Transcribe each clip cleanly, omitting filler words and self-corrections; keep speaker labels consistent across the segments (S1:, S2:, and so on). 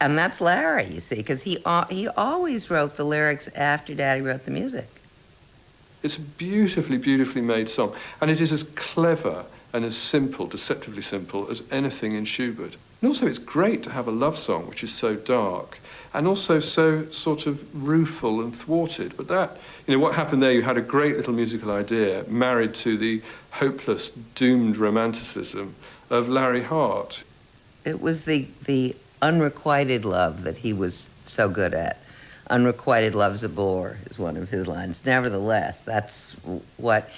S1: And that's Larry, you see, because he always wrote the lyrics after Daddy wrote the music.
S2: It's a beautifully, beautifully made song. And it is as clever and as simple, deceptively simple, as anything in Schubert. And also it's great to have a love song which is so dark and also so sort of rueful and thwarted. But that, what happened there, you had a great little musical idea married to the hopeless, doomed romanticism of Larry Hart.
S1: It was the unrequited love that he was so good at. Unrequited love's a bore is one of his lines. Nevertheless, that's what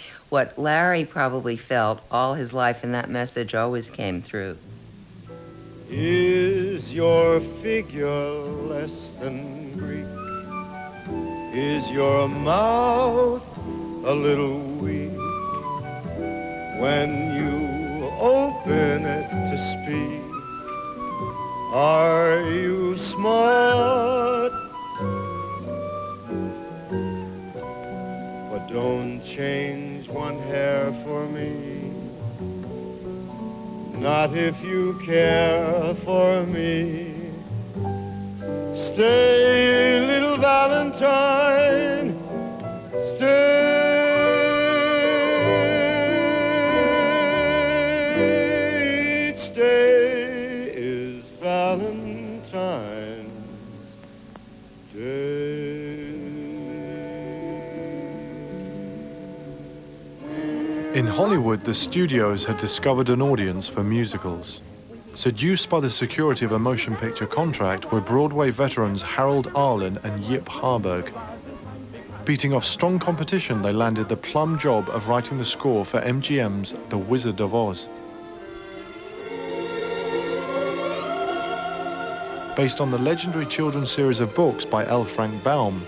S1: Larry probably felt all his life, and that message always came through.
S3: Is your figure less than Greek? Is your mouth a little weak when you open it to speak? Are you smart? But don't change one hair for me. Not if you care for me. Stay, little Valentine, stay. Each day is Valentine's Day.
S4: In Hollywood, the studios had discovered an audience for musicals. Seduced by the security of a motion picture contract were Broadway veterans Harold Arlen and Yip Harburg. Beating off strong competition, they landed the plum job of writing the score for MGM's The Wizard of Oz. Based on the legendary children's series of books by L. Frank Baum,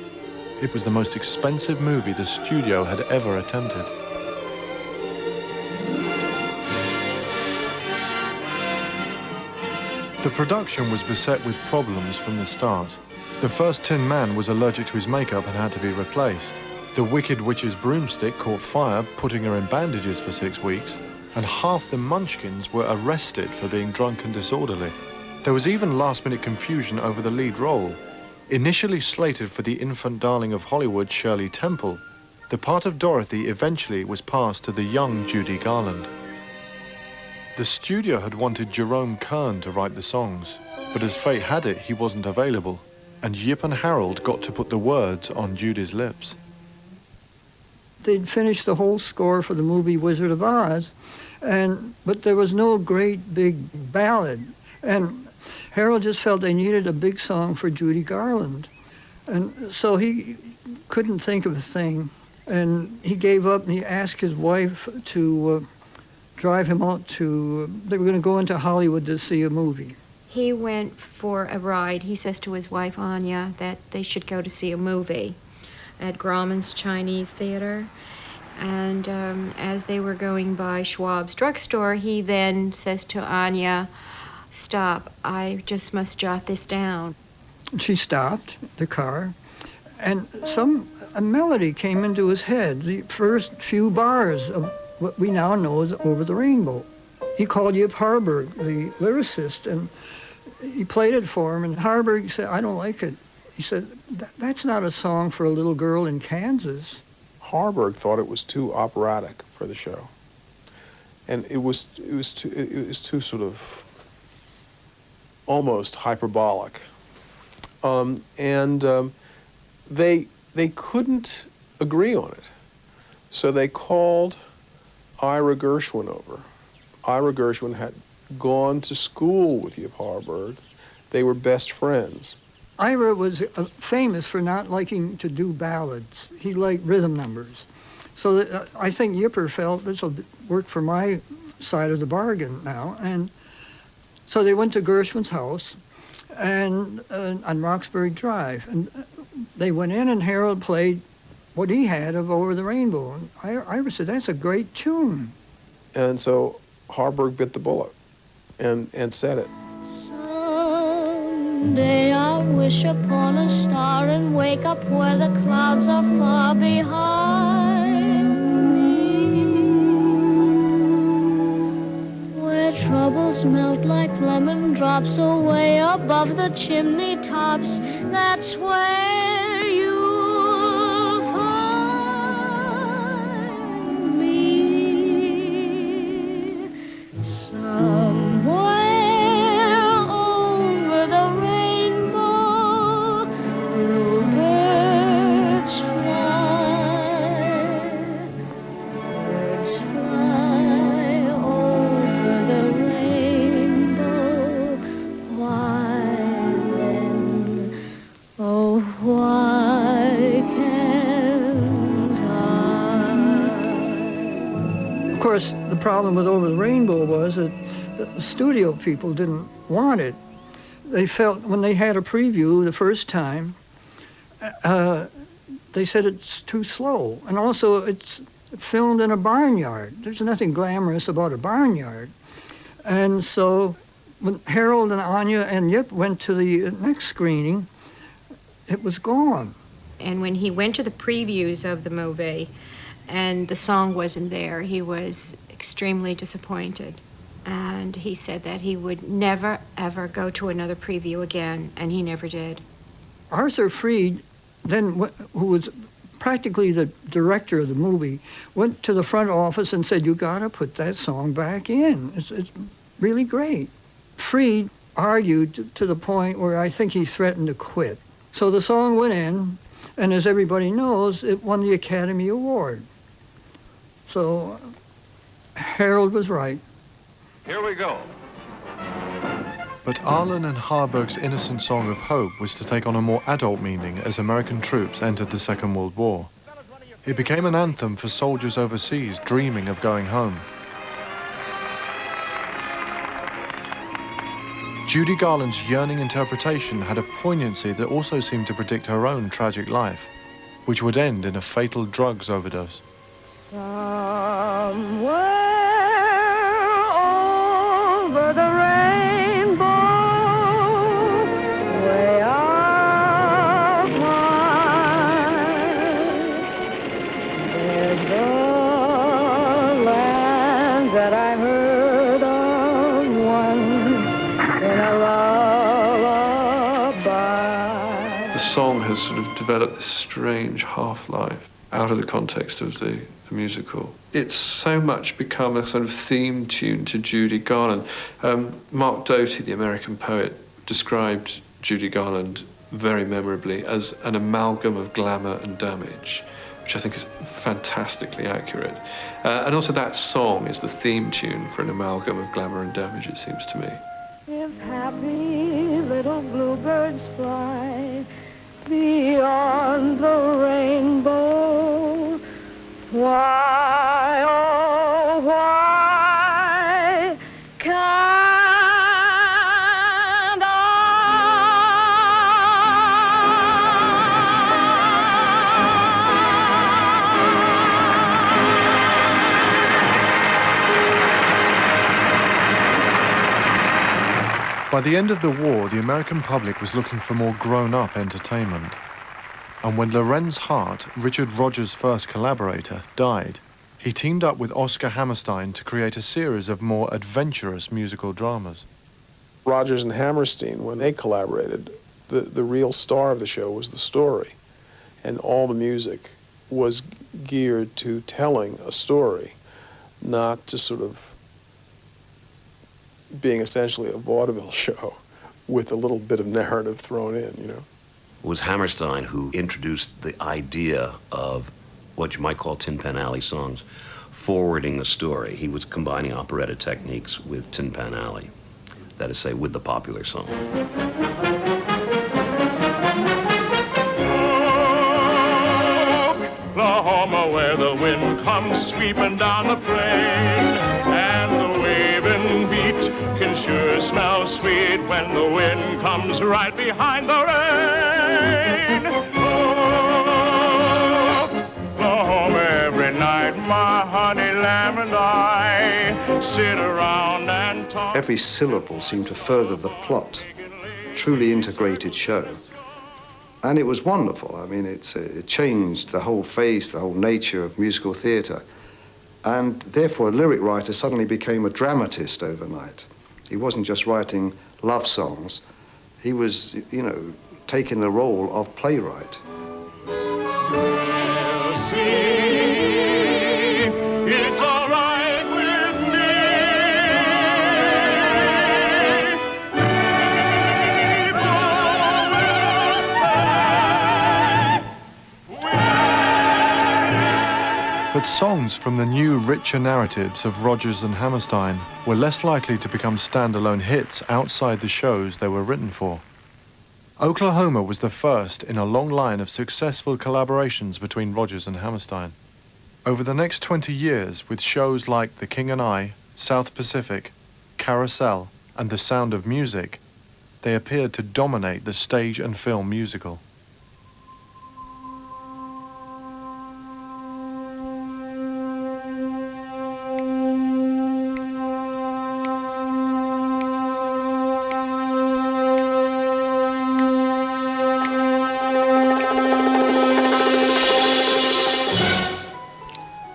S4: it was the most expensive movie the studio had ever attempted. The production was beset with problems from the start. The first Tin Man was allergic to his makeup and had to be replaced. The Wicked Witch's broomstick caught fire, putting her in bandages for 6 weeks, and half the Munchkins were arrested for being drunk and disorderly. There was even last-minute confusion over the lead role. Initially slated for the infant darling of Hollywood, Shirley Temple, the part of Dorothy eventually was passed to the young Judy Garland. The studio had wanted Jerome Kern to write the songs, but as fate had it, he wasn't available, and Yip and Harold got to put the words on Judy's lips.
S5: They'd finished the whole score for the movie Wizard of Oz, but there was no great big ballad, and Harold just felt they needed a big song for Judy Garland, and so he couldn't think of a thing, and he gave up and he asked his wife to drive him out to, they were going to go into Hollywood to see a movie.
S6: He went for a ride. He says to his wife, Anya, that they should go to see a movie at Grauman's Chinese Theater. And as they were going by Schwab's drugstore, he then says to Anya, stop, I just must jot this down.
S5: She stopped the car, and a melody came into his head, the first few bars of what we now know as Over the Rainbow. He called Yip Harburg, the lyricist, and he played it for him, and Harburg said, I don't like it. He said, that's not a song for a little girl in Kansas.
S7: Harburg thought it was too operatic for the show. And it was too sort of almost hyperbolic. They couldn't agree on it. So they called Ira Gershwin over. Ira Gershwin had gone to school with Yip Harburg. They were best friends.
S5: Ira was famous for not liking to do ballads. He liked rhythm numbers. So I think Yipper felt this will work for my side of the bargain now. And so they went to Gershwin's house and on Roxbury Drive. And they went in and Harold played what he had of Over the Rainbow. And Ira said, that's a great tune.
S7: And so Harburg bit the bullet and said it.
S8: Someday I'll wish upon a star and wake up where the clouds are far behind me, where trouble bubbles melt like lemon drops away above the chimney tops. That's where you'll find me. Somewhere over the rainbow, bluebirds fly. Birds fly over the rainbow. Why then, oh, why can't I?
S5: Of course, the problem with Over the Rainbow was that the studio people didn't want it. They felt when they had a preview the first time, they said it's too slow. And also it's filmed in a barnyard. There's nothing glamorous about a barnyard. And so when Harold and Anya and Yip went to the next screening, it was gone.
S6: And when he went to the previews of the movie and the song wasn't there, he was extremely disappointed. And he said that he would never, ever go to another preview again, and he never did.
S5: Arthur Freed, then, who was practically the director of the movie, went to the front office and said, "You got to put that song back in. It's really great." Freed argued to the point where I think he threatened to quit. So the song went in, and as everybody knows, it won the Academy Award. So Harold was right.
S3: Here we go.
S4: But Arlen and Harburg's innocent song of hope was to take on a more adult meaning as American troops entered the Second World War. It became an anthem for soldiers overseas dreaming of going home. Judy Garland's yearning interpretation had a poignancy that also seemed to predict her own tragic life, which would end in a fatal drugs overdose.
S8: Somewhere over the rainbow, way up high, there's the land that I heard of once in a lullaby.
S2: The song has sort of developed this strange half-life out of the context of the musical. It's so much become a sort of theme tune to Judy Garland. Mark Doty, the American poet, described Judy Garland very memorably as an amalgam of glamour and damage, which I think is fantastically accurate. And also that song is the theme tune for an amalgam of glamour and damage, it seems to me.
S8: If happy little bluebirds fly beyond the rainbow, why, oh, why can't I?
S4: By the end of the war, the American public was looking for more grown-up entertainment. And when Lorenz Hart, Richard Rodgers' first collaborator, died, he teamed up with Oscar Hammerstein to create a series of more adventurous musical dramas.
S7: Rodgers and Hammerstein, when they collaborated, the real star of the show was the story. And all the music was geared to telling a story, not to sort of being essentially a vaudeville show with a little bit of narrative thrown in, you know.
S9: It was Hammerstein who introduced the idea of what you might call Tin Pan Alley songs, forwarding the story. He was combining operetta techniques with Tin Pan Alley, that is to say, with the popular song.
S3: Oklahoma, where the wind comes sweeping down the plain, and the waving beat can sure smell sweet when the wind comes right behind the rain. Oklahoma, every night my honey lamb and I sit around and talk.
S10: Every syllable seemed to further the plot. Truly integrated show. And it was wonderful. I mean, it changed the whole face, the whole nature of musical theatre. And therefore, a lyric writer suddenly became a dramatist overnight. He wasn't just writing love songs. He was, you know, taking the role of playwright.
S3: Well, see, it's all right with me.
S4: But songs from the new, richer narratives of Rodgers and Hammerstein were less likely to become standalone hits outside the shows they were written for. Oklahoma was the first in a long line of successful collaborations between Rodgers and Hammerstein. Over the next 20 years, with shows like The King and I, South Pacific, Carousel, and The Sound of Music, they appeared to dominate the stage and film musical.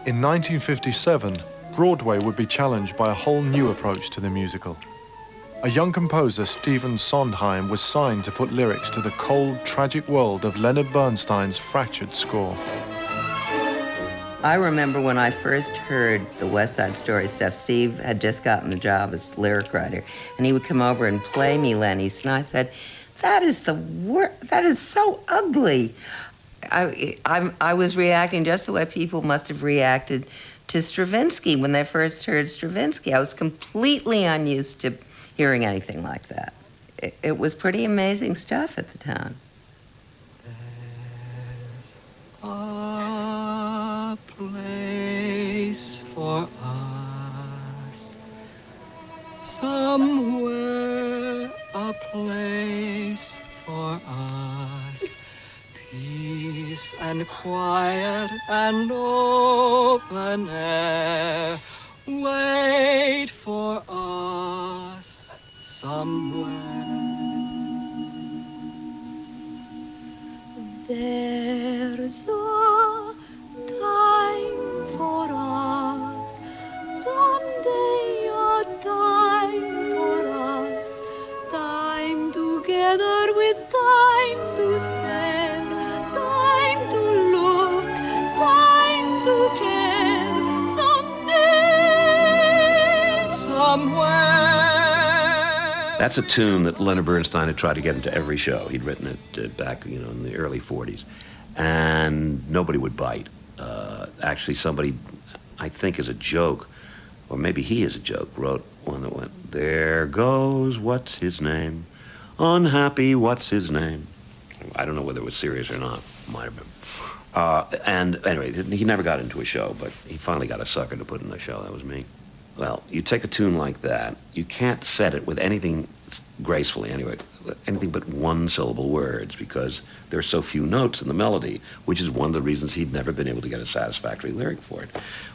S4: In 1957, Broadway would be challenged by a whole new approach to the musical. A young composer, Stephen Sondheim, was signed to put lyrics to the cold, tragic world of Leonard Bernstein's fractured score.
S1: I remember when I first heard the West Side Story stuff, Steve had just gotten the job as lyric writer, and he would come over and play me Lenny's, and I said, that is so ugly. I was reacting just the way people must have reacted to Stravinsky when they first heard Stravinsky. I was completely unused to hearing anything like that. It was pretty amazing stuff at the time.
S5: There's a place for us, somewhere a place for us. Peace and quiet and open air wait for us somewhere. There's a time for us, someday a time for us, time together with time to spend, time to look, time to care, someday, somewhere.
S9: That's a tune that Leonard Bernstein had tried to get into every show. He'd written it back, you know, in the early 40s. And nobody would bite. Actually, somebody, I think as a joke, or maybe he as a joke, wrote one that went, there goes, what's his name? Unhappy, what's his name? I don't know whether it was serious or not. Might have been. And anyway, he never got into a show, but he finally got a sucker to put in the show. That was me. Well, you take a tune like that, you can't set it with anything gracefully anyway, anything but one-syllable words, because there are so few notes in the melody, which is one of the reasons he'd never been able to get a satisfactory lyric for it.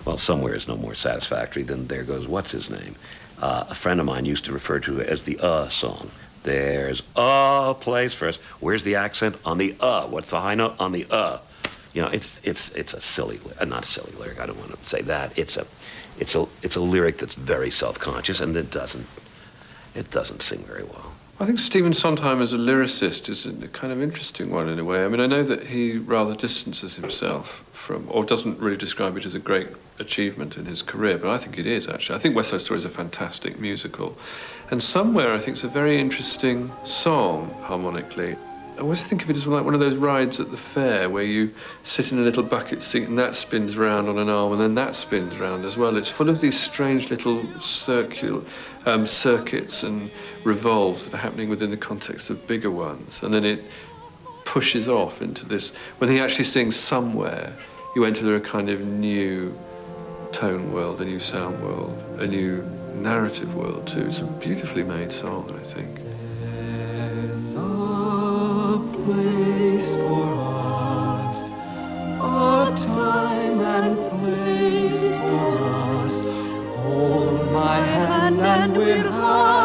S9: Well, somewhere is no more satisfactory than there goes what's his name. A friend of mine used to refer to it as the song. There's a place for us. Where's the accent? On the What's the high note? On the You know, it's a silly, not a silly lyric, I don't want to say that. It's a lyric that's very self-conscious, and it doesn't sing very well.
S2: I think Stephen Sondheim as a lyricist is a kind of interesting one in a way. I mean, I know that he rather distances himself from, or doesn't really describe it as a great achievement in his career, but I think it is, actually. I think West Side Story is a fantastic musical. And Somewhere, I think, is a very interesting song, harmonically. I always think of it as like one of those rides at the fair where you sit in a little bucket seat and that spins round on an arm and then that spins round as well. It's full of these strange little circular circuits and revolves that are happening within the context of bigger ones. And then it pushes off into this. When he actually sings Somewhere, you enter a kind of new tone world, a new sound world, a new narrative world too. It's a beautifully made song, I think. Place for us, a time and place for us. Hold my hand and we're high.